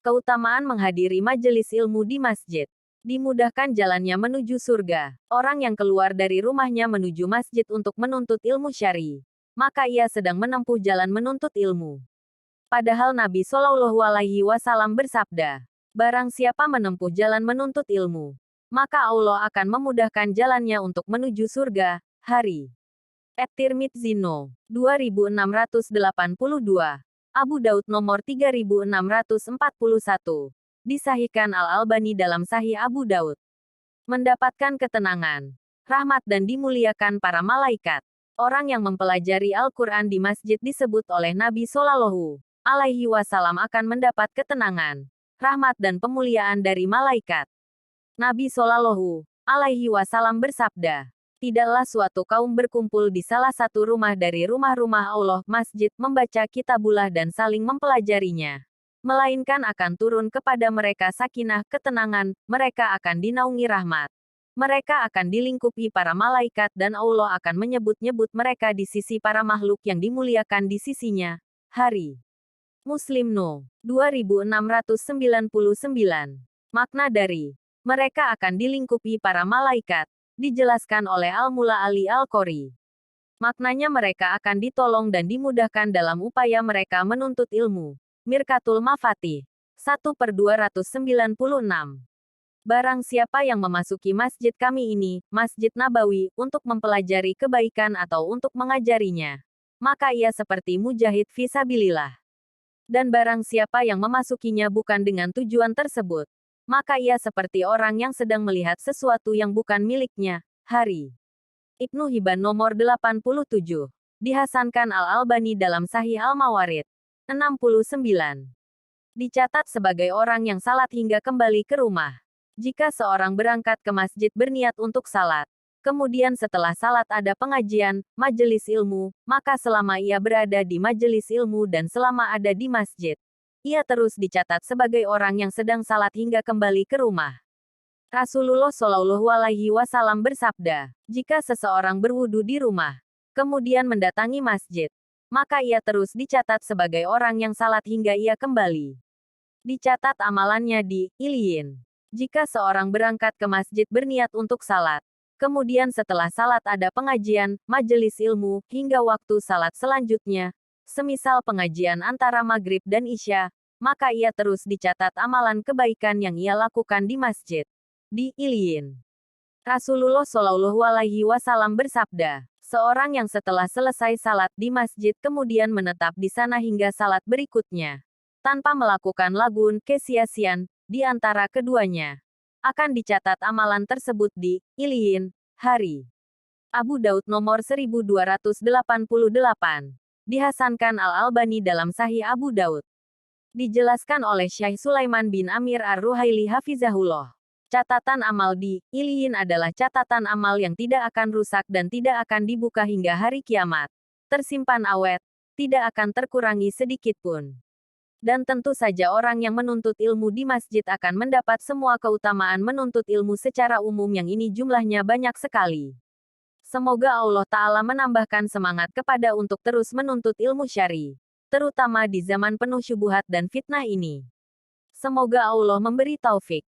Keutamaan menghadiri majelis ilmu di masjid. Dimudahkan jalannya menuju surga. Orang yang keluar dari rumahnya menuju masjid untuk menuntut ilmu syar'i, maka ia sedang menempuh jalan menuntut ilmu. Padahal Nabi Shallallahu Alaihi Wasallam bersabda, barang siapa menempuh jalan menuntut ilmu, maka Allah akan memudahkan jalannya untuk menuju surga. Hari At-Tirmidzi No. 2682. Abu Daud nomor 3641. Disahihkan Al-Albani dalam Sahih Abu Daud. Mendapatkan ketenangan, rahmat dan dimuliakan para malaikat. Orang yang mempelajari Al-Quran di masjid disebut oleh Nabi Shallallahu Alaihi Wasallam akan mendapat ketenangan, rahmat dan pemuliaan dari malaikat. Nabi Shallallahu Alaihi Wasallam bersabda, tidaklah suatu kaum berkumpul di salah satu rumah dari rumah-rumah Allah, masjid, membaca kitabullah dan saling mempelajarinya, melainkan akan turun kepada mereka sakinah, ketenangan, mereka akan dinaungi rahmat. Mereka akan dilingkupi para malaikat dan Allah akan menyebut-nyebut mereka di sisi para makhluk yang dimuliakan di sisinya. Hari Muslim No. 2699. Makna dari mereka akan dilingkupi para malaikat dijelaskan oleh Al-Mula Ali Al-Qori. Maknanya mereka akan ditolong dan dimudahkan dalam upaya mereka menuntut ilmu. Mirkatul Mafatih 1/296. Barang siapa yang memasuki masjid kami ini, Masjid Nabawi, untuk mempelajari kebaikan atau untuk mengajarinya, maka ia seperti mujahid fisabilillah. Dan barang siapa yang memasukinya bukan dengan tujuan tersebut, maka ia seperti orang yang sedang melihat sesuatu yang bukan miliknya. Hari Ibnu Hibban nomor 87. Dihasankan Al-Albani dalam Sahih Al-Mawarid 69. Dicatat sebagai orang yang salat hingga kembali ke rumah. Jika seorang berangkat ke masjid berniat untuk salat, kemudian setelah salat ada pengajian, majelis ilmu, maka selama ia berada di majelis ilmu dan selama ada di masjid, ia terus dicatat sebagai orang yang sedang salat hingga kembali ke rumah. Rasulullah Shallallahu Alaihi Wasallam bersabda, jika seseorang berwudu di rumah, kemudian mendatangi masjid, maka ia terus dicatat sebagai orang yang salat hingga ia kembali. Dicatat amalannya di Iliyin. Jika seorang berangkat ke masjid berniat untuk salat, kemudian setelah salat ada pengajian, majelis ilmu, hingga waktu salat selanjutnya, semisal pengajian antara maghrib dan isya, maka ia terus dicatat amalan kebaikan yang ia lakukan di masjid. Di Iliyin. Rasulullah Shallallahu Alaihi Wasallam bersabda, seorang yang setelah selesai salat di masjid kemudian menetap di sana hingga salat berikutnya, tanpa melakukan lagun, kesia-sian, di antara keduanya, akan dicatat amalan tersebut di Iliyin. Hari Abu Daud nomor 1288. Dihasankan Al-Albani dalam Sahih Abu Daud. Dijelaskan oleh Syekh Sulaiman bin Amir Ar-Ruhaili Hafizahullah. Catatan amal di Iliyin adalah catatan amal yang tidak akan rusak dan tidak akan dibuka hingga hari kiamat. Tersimpan awet, tidak akan terkurangi sedikit pun. Dan tentu saja orang yang menuntut ilmu di masjid akan mendapat semua keutamaan menuntut ilmu secara umum yang ini jumlahnya banyak sekali. Semoga Allah Ta'ala menambahkan semangat kepada untuk terus menuntut ilmu syar'i, terutama di zaman penuh syubhat dan fitnah ini. Semoga Allah memberi taufik.